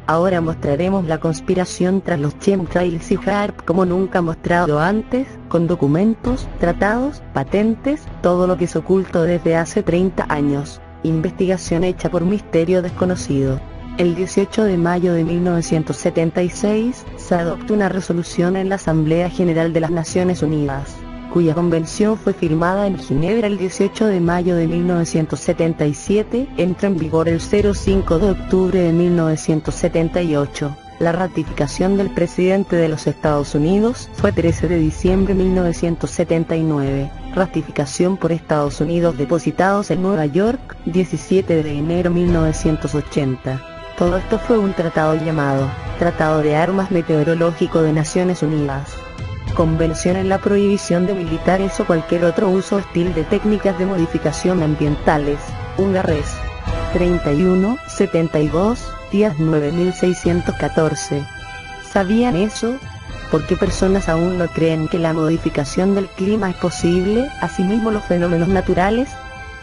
Ahora mostraremos la conspiración tras los chemtrails y HAARP como nunca mostrado antes, con documentos, tratados, patentes, todo lo que es oculto desde hace 30 años. Investigación hecha por misterio desconocido. El 18 de mayo de 1976, se adoptó una resolución en la Asamblea General de las Naciones Unidas, cuya convención fue firmada en Ginebra el 18 de mayo de 1977, entró en vigor el 05 de octubre de 1978. La ratificación del presidente de los Estados Unidos fue 13 de diciembre de 1979. Ratificación por Estados Unidos depositados en Nueva York, 17 de enero de 1980. Todo esto fue un tratado llamado Tratado de Armas Meteorológico de Naciones Unidas. Convención en la prohibición de militares o cualquier otro uso hostil de técnicas de modificación ambientales, Ungarres. 31-72, días 9614. ¿Sabían eso? ¿Por qué personas aún no creen que la modificación del clima es posible, asimismo los fenómenos naturales?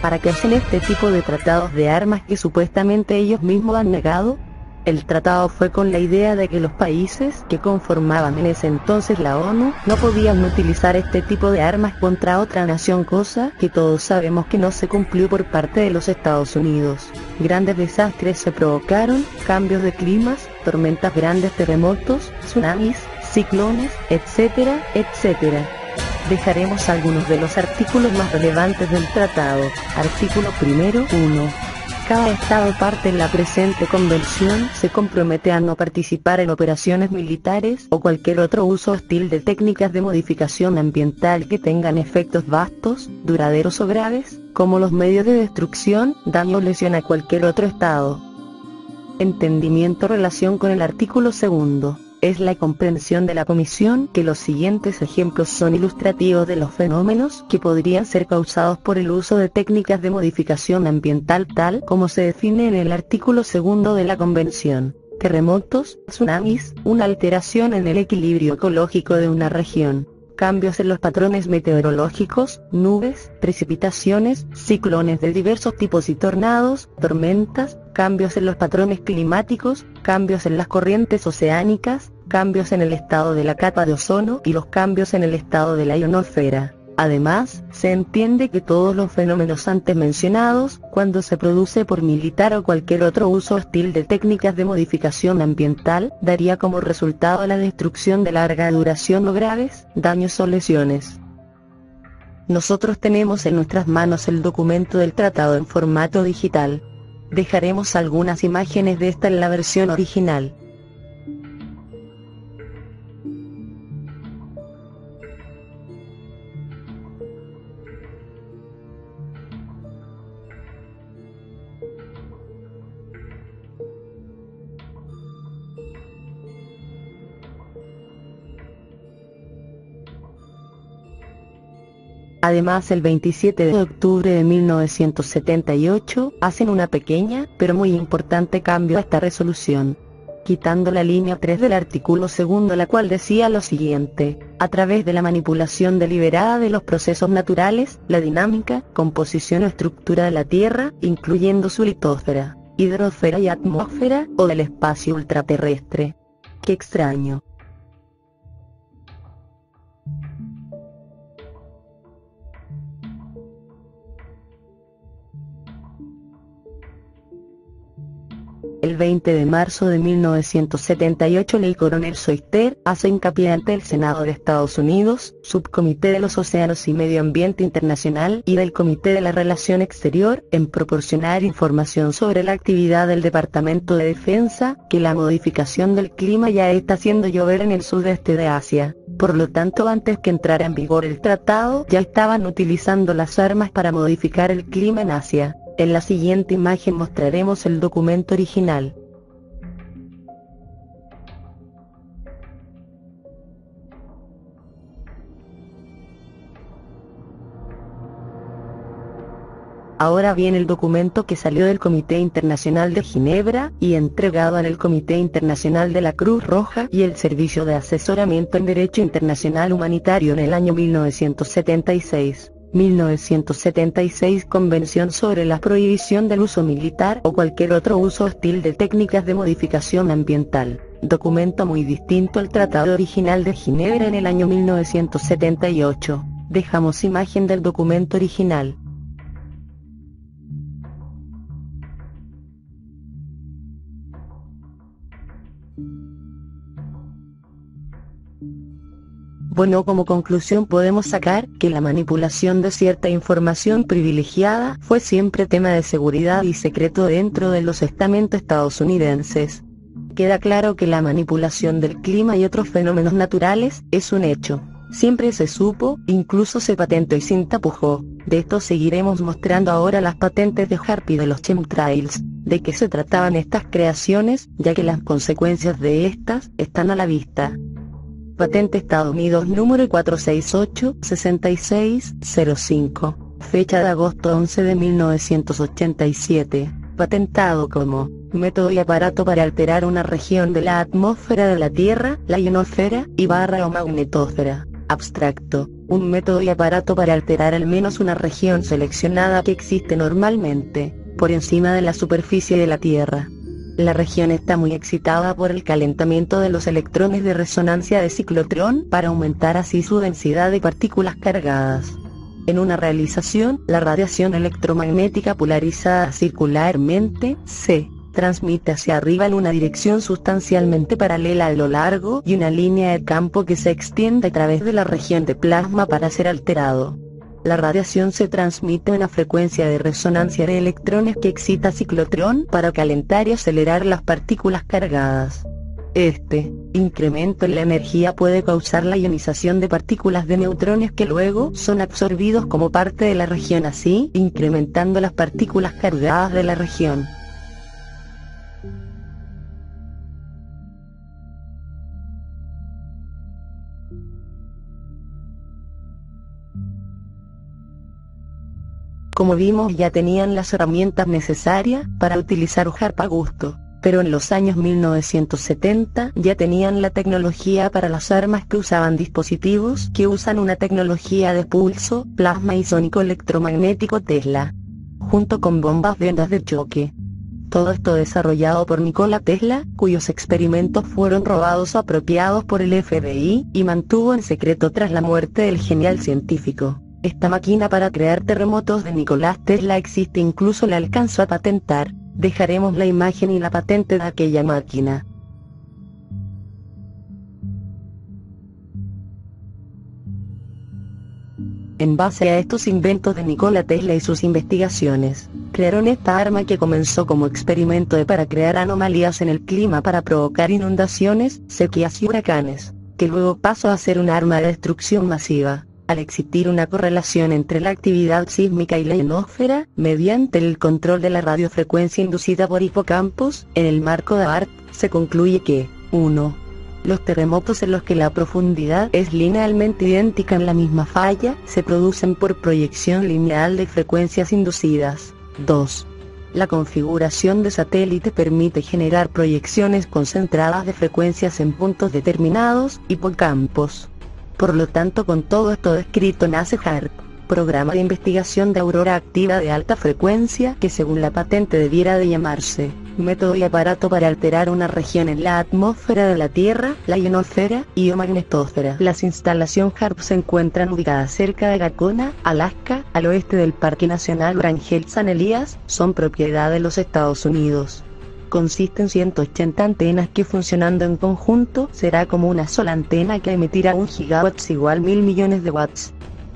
¿Para qué hacen este tipo de tratados de armas que supuestamente ellos mismos han negado? El tratado fue con la idea de que los países que conformaban en ese entonces la ONU no podían utilizar este tipo de armas contra otra nación, cosa que todos sabemos que no se cumplió por parte de los Estados Unidos. Grandes desastres se provocaron, cambios de climas, tormentas grandes, terremotos, tsunamis, ciclones, etcétera, etcétera. Dejaremos algunos de los artículos más relevantes del tratado. Artículo primero 1. Cada Estado parte en la presente convención se compromete a no participar en operaciones militares o cualquier otro uso hostil de técnicas de modificación ambiental que tengan efectos vastos, duraderos o graves, como los medios de destrucción, daño o lesión a cualquier otro Estado. Entendimiento. Relación con el artículo segundo. Es la comprensión de la Comisión que los siguientes ejemplos son ilustrativos de los fenómenos que podrían ser causados por el uso de técnicas de modificación ambiental tal como se define en el artículo segundo de la Convención. Terremotos, tsunamis, una alteración en el equilibrio ecológico de una región. Cambios en los patrones meteorológicos, nubes, precipitaciones, ciclones de diversos tipos y tornados, tormentas, cambios en los patrones climáticos, cambios en las corrientes oceánicas, cambios en el estado de la capa de ozono y los cambios en el estado de la ionosfera. Además, se entiende que todos los fenómenos antes mencionados, cuando se produce por militar o cualquier otro uso hostil de técnicas de modificación ambiental, daría como resultado la destrucción de larga duración o graves daños o lesiones. Nosotros tenemos en nuestras manos el documento del tratado en formato digital. Dejaremos algunas imágenes de esta en la versión original. Además, el 27 de octubre de 1978, hacen una pequeña, pero muy importante cambio a esta resolución, quitando la línea 3 del artículo segundo, la cual decía lo siguiente: a través de la manipulación deliberada de los procesos naturales, la dinámica, composición o estructura de la Tierra, incluyendo su litosfera, hidrosfera y atmósfera, o del espacio ultraterrestre. ¡Qué extraño! El 20 de marzo de 1978, el coronel Soiter hace hincapié ante el Senado de Estados Unidos, Subcomité de los Océanos y Medio Ambiente Internacional y del Comité de la Relación Exterior, en proporcionar información sobre la actividad del Departamento de Defensa, que la modificación del clima ya está haciendo llover en el sudeste de Asia. Por lo tanto, antes que entrara en vigor el tratado, ya estaban utilizando las armas para modificar el clima en Asia. En la siguiente imagen mostraremos el documento original. Ahora viene el documento que salió del Comité Internacional de Ginebra, y entregado en el Comité Internacional de la Cruz Roja y el Servicio de Asesoramiento en Derecho Internacional Humanitario en el año 1976. 1976 Convención sobre la prohibición del uso militar o cualquier otro uso hostil de técnicas de modificación ambiental. Documento muy distinto al Tratado Original de Ginebra en el año 1978. Dejamos imagen del documento original. Bueno, como conclusión podemos sacar que la manipulación de cierta información privilegiada fue siempre tema de seguridad y secreto dentro de los estamentos estadounidenses. Queda claro que la manipulación del clima y otros fenómenos naturales es un hecho. Siempre se supo, incluso se patentó y sin tapujó. De esto seguiremos mostrando ahora las patentes de HAARP y de los chemtrails. ¿De qué se trataban estas creaciones? Ya que las consecuencias de estas están a la vista. Patente Estados Unidos número 468-6605, fecha de agosto 11 de 1987, patentado como método y aparato para alterar una región de la atmósfera de la Tierra, la ionosfera, o magnetosfera. Abstracto, un método y aparato para alterar al menos una región seleccionada que existe normalmente, por encima de la superficie de la Tierra. La región está muy excitada por el calentamiento de los electrones de resonancia de ciclotrón para aumentar así su densidad de partículas cargadas. En una realización, la radiación electromagnética polarizada circularmente se transmite hacia arriba en una dirección sustancialmente paralela a lo largo y una línea de campo que se extiende a través de la región de plasma para ser alterado. La radiación se transmite a una frecuencia de resonancia de electrones que excita ciclotrón para calentar y acelerar las partículas cargadas. Este incremento en la energía puede causar la ionización de partículas de neutrones que luego son absorbidos como parte de la región, así incrementando las partículas cargadas de la región. Como vimos, ya tenían las herramientas necesarias para utilizar HAARP a gusto, pero en los años 1970 ya tenían la tecnología para las armas que usaban dispositivos que usan una tecnología de pulso, plasma y sónico electromagnético Tesla, junto con bombas de ondas de choque. Todo esto desarrollado por Nikola Tesla, cuyos experimentos fueron robados o apropiados por el FBI, y mantuvo en secreto tras la muerte del genial científico. Esta máquina para crear terremotos de Nikola Tesla existe, incluso la alcanzó a patentar. Dejaremos la imagen y la patente de aquella máquina. En base a estos inventos de Nikola Tesla y sus investigaciones, crearon esta arma que comenzó como experimento para crear anomalías en el clima para provocar inundaciones, sequías y huracanes, que luego pasó a ser un arma de destrucción masiva. Al existir una correlación entre la actividad sísmica y la ionosfera, mediante el control de la radiofrecuencia inducida por hipocampos, en el marco de HAARP, se concluye que 1. Los terremotos en los que la profundidad es linealmente idéntica en la misma falla, se producen por proyección lineal de frecuencias inducidas. 2. La configuración de satélite permite generar proyecciones concentradas de frecuencias en puntos determinados, hipocampos. Por lo tanto, con todo esto descrito nace HAARP, Programa de Investigación de Aurora Activa de Alta Frecuencia, que según la patente debiera de llamarse método y aparato para alterar una región en la atmósfera de la Tierra, la ionosfera y o magnetosfera. Las instalaciones HAARP se encuentran ubicadas cerca de Gacona, Alaska, al oeste del Parque Nacional Wrangell San Elías, son propiedad de los Estados Unidos. Consiste en 180 antenas que, funcionando en conjunto, será como una sola antena que emitirá 1 gigawatts igual 1000 millones de watts.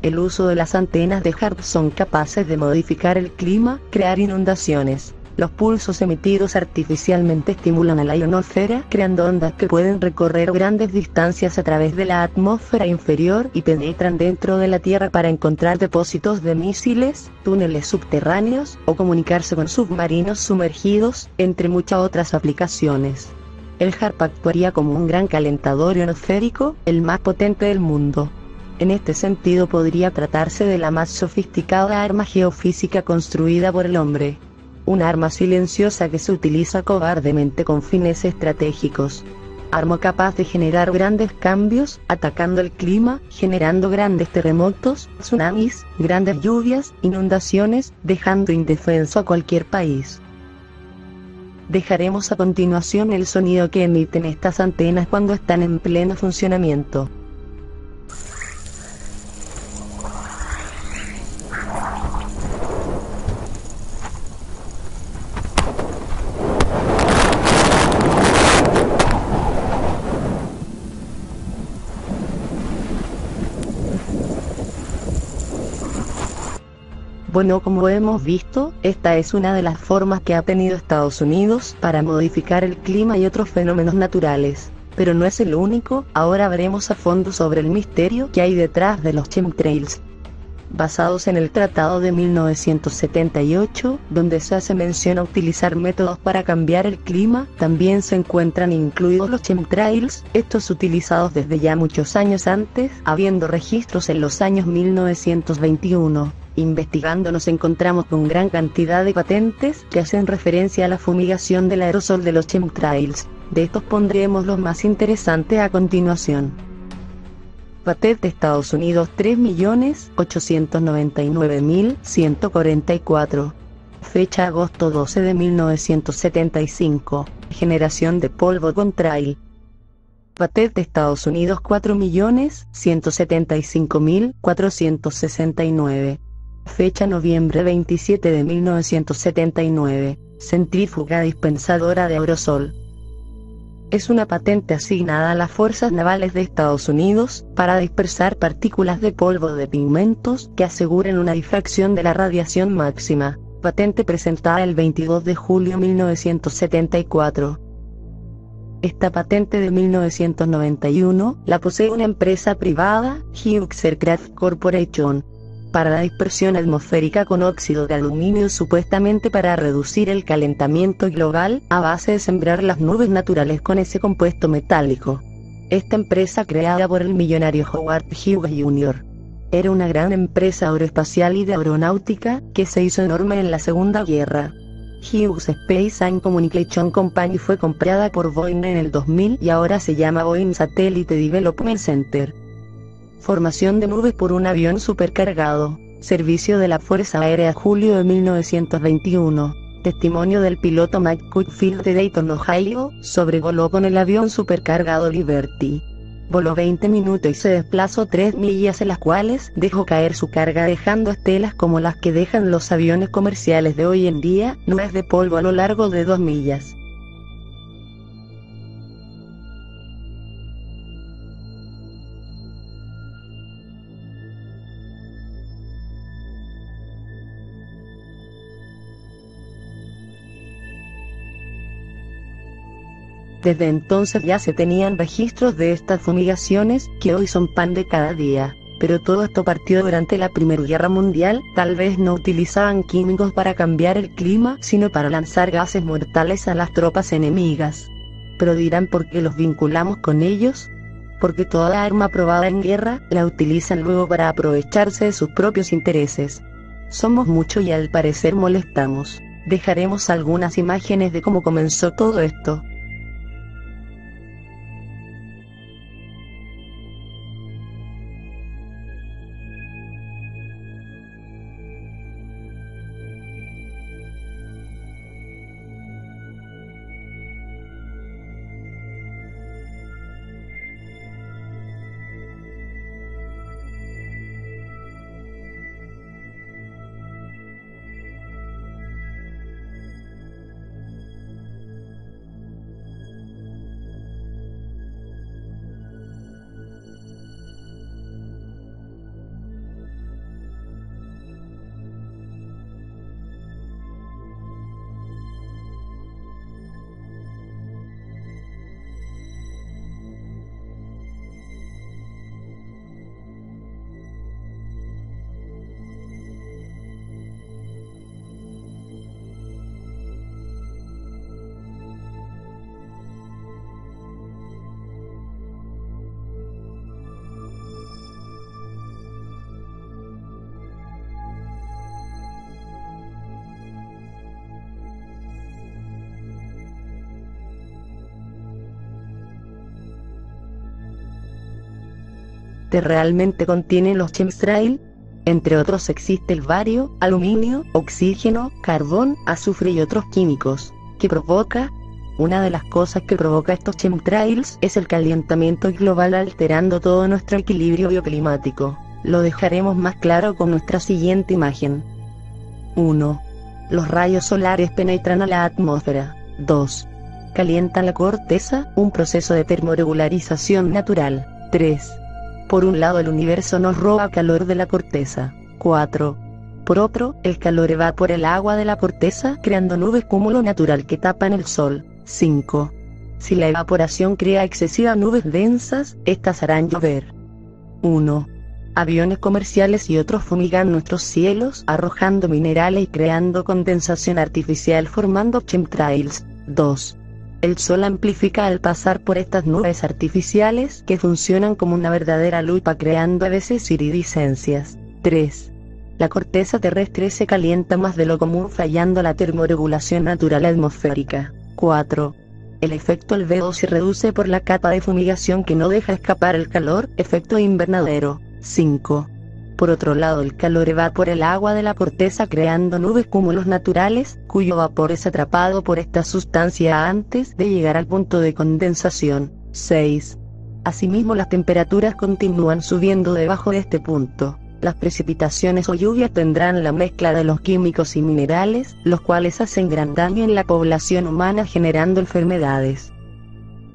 El uso de las antenas de HAARP son capaces de modificar el clima, crear inundaciones. Los pulsos emitidos artificialmente estimulan a la ionosfera, creando ondas que pueden recorrer grandes distancias a través de la atmósfera inferior y penetran dentro de la Tierra para encontrar depósitos de misiles, túneles subterráneos, o comunicarse con submarinos sumergidos, entre muchas otras aplicaciones. El HAARP actuaría como un gran calentador ionosférico, el más potente del mundo. En este sentido podría tratarse de la más sofisticada arma geofísica construida por el hombre. Un arma silenciosa que se utiliza cobardemente con fines estratégicos. Arma capaz de generar grandes cambios, atacando el clima, generando grandes terremotos, tsunamis, grandes lluvias, inundaciones, dejando indefenso a cualquier país. Dejaremos a continuación el sonido que emiten estas antenas cuando están en pleno funcionamiento. Bueno, como hemos visto, esta es una de las formas que ha tenido Estados Unidos para modificar el clima y otros fenómenos naturales. Pero no es el único. Ahora veremos a fondo sobre el misterio que hay detrás de los chemtrails. Basados en el Tratado de 1978, donde se hace mención a utilizar métodos para cambiar el clima, también se encuentran incluidos los chemtrails, estos utilizados desde ya muchos años antes, habiendo registros en los años 1921. Investigando nos encontramos con gran cantidad de patentes que hacen referencia a la fumigación del aerosol de los chemtrails. De estos pondremos los más interesantes a continuación. Patente Estados Unidos 3.899.144. Fecha agosto 12 de 1975. Generación de polvo contrail. Patente Estados Unidos 4.175.469. Fecha noviembre 27 de 1979. Centrífuga dispensadora de aerosol. Es una patente asignada a las Fuerzas Navales de Estados Unidos, para dispersar partículas de polvo de pigmentos que aseguren una difracción de la radiación máxima. Patente presentada el 22 de julio de 1974. Esta patente de 1991 la posee una empresa privada, Hughes Aircraft Corporation, para la dispersión atmosférica con óxido de aluminio, supuestamente para reducir el calentamiento global, a base de sembrar las nubes naturales con ese compuesto metálico. Esta empresa, creada por el millonario Howard Hughes Jr., era una gran empresa aeroespacial y de aeronáutica, que se hizo enorme en la Segunda Guerra. Hughes Space and Communication Company fue comprada por Boeing en el 2000 y ahora se llama Boeing Satellite Development Center. Formación de nubes por un avión supercargado. Servicio de la Fuerza Aérea julio de 1921. Testimonio del piloto Mike Cutfield de Dayton, Ohio, sobrevoló con el avión supercargado Liberty. Voló 20 minutos y se desplazó 3 millas, en las cuales dejó caer su carga, dejando estelas como las que dejan los aviones comerciales de hoy en día, nubes de polvo a lo largo de 2 millas. Desde entonces ya se tenían registros de estas fumigaciones, que hoy son pan de cada día. Pero todo esto partió durante la Primera Guerra Mundial. Tal vez no utilizaban químicos para cambiar el clima, sino para lanzar gases mortales a las tropas enemigas. Pero dirán, ¿por qué los vinculamos con ellos? Porque toda arma probada en guerra, la utilizan luego para aprovecharse de sus propios intereses. Somos muchos y al parecer molestamos. Dejaremos algunas imágenes de cómo comenzó todo esto. componentes realmente contienen los chemtrails? Entre otros existe el bario, aluminio, oxígeno, carbón, azufre y otros químicos. ¿Qué provoca? Una de las cosas que provoca estos chemtrails es el calentamiento global, alterando todo nuestro equilibrio bioclimático. Lo dejaremos más claro con nuestra siguiente imagen. 1. Los rayos solares penetran a la atmósfera. 2. Calientan la corteza, un proceso de termorregularización natural. 3. Por un lado, el universo nos roba calor de la corteza. 4. Por otro, el calor evapora el agua de la corteza, creando nubes cúmulo natural que tapan el sol. 5. Si la evaporación crea excesivas nubes densas, estas harán llover. 1. Aviones comerciales y otros fumigan nuestros cielos, arrojando minerales y creando condensación artificial, formando chemtrails. 2. El sol amplifica al pasar por estas nubes artificiales, que funcionan como una verdadera lupa, creando a veces iridiscencias. 3. La corteza terrestre se calienta más de lo común, fallando la termorregulación natural atmosférica. 4. El efecto albedo se reduce por la capa de fumigación que no deja escapar el calor, efecto invernadero. 5. Por otro lado, el calor evapora el agua de la corteza, creando nubes cúmulos naturales, cuyo vapor es atrapado por esta sustancia antes de llegar al punto de condensación. 6. Asimismo, las temperaturas continúan subiendo debajo de este punto. Las precipitaciones o lluvias tendrán la mezcla de los químicos y minerales, los cuales hacen gran daño en la población humana, generando enfermedades.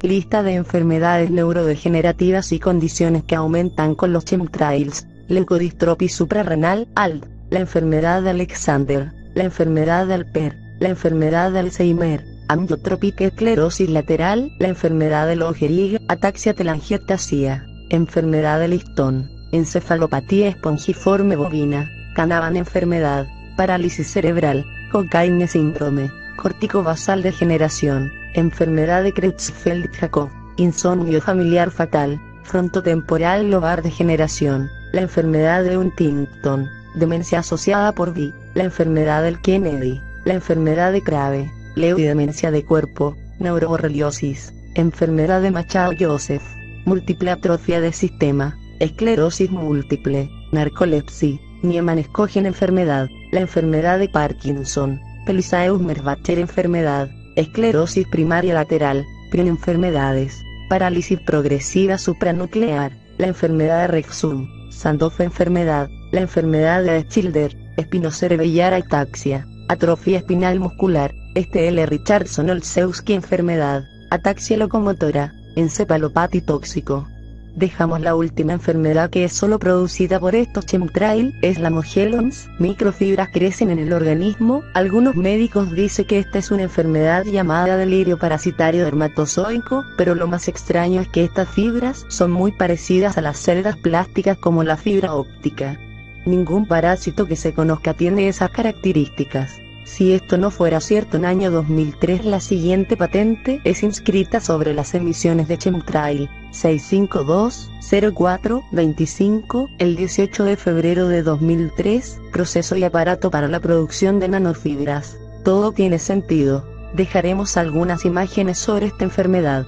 Lista de enfermedades neurodegenerativas y condiciones que aumentan con los chemtrails. Leucodistrofia suprarrenal, ALD, la enfermedad de Alexander, la enfermedad de Alper, la enfermedad de Alzheimer, amyotrópica esclerosis lateral, la enfermedad de Lou Gehrig, ataxia telangiectasia, enfermedad de Liston, encefalopatía espongiforme bovina, Canavan enfermedad, parálisis cerebral, Cockayne síndrome, corticobasal degeneración, enfermedad de Creutzfeldt-Jakob, insomnio familiar fatal, frontotemporal lobar degeneración, la enfermedad de Huntington, demencia asociada por VI, la enfermedad del Kennedy, la enfermedad de Crave, Leo y demencia de cuerpo, neuroborreliosis, enfermedad de Machado-Joseph, múltiple atrofia de sistema, esclerosis múltiple, narcolepsia, Niemann-Escogen enfermedad, la enfermedad de Parkinson, Pelizaeus-Merzbacher enfermedad, esclerosis primaria lateral, Prion enfermedades, parálisis progresiva supranuclear, la enfermedad de Rexum, Sandoff enfermedad, la enfermedad de Schilder, espinocerebellar ataxia, atrofia espinal muscular, L. Richardson-Olszewski enfermedad, ataxia locomotora, encefalopatía tóxico. Dejamos la última enfermedad, que es solo producida por estos chemtrails, es la Morgellons. Microfibras crecen en el organismo. Algunos médicos dicen que esta es una enfermedad llamada delirio parasitario dermatozoico, pero lo más extraño es que estas fibras son muy parecidas a las células plásticas, como la fibra óptica. Ningún parásito que se conozca tiene esas características. Si esto no fuera cierto, en año 2003 la siguiente patente es inscrita sobre las emisiones de chemtrail 652-04-25, el 18 de febrero de 2003, proceso y aparato para la producción de nanofibras. Todo tiene sentido. Dejaremos algunas imágenes sobre esta enfermedad.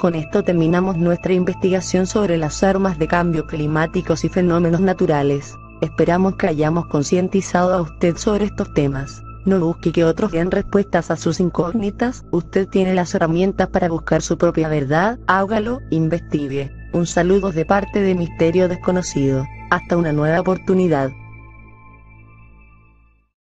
Con esto terminamos nuestra investigación sobre las armas de cambio climáticos y fenómenos naturales. Esperamos que hayamos concientizado a usted sobre estos temas. No busque que otros den respuestas a sus incógnitas, usted tiene las herramientas para buscar su propia verdad, hágalo, investigue. Un saludo de parte de Misterio Desconocido. Hasta una nueva oportunidad.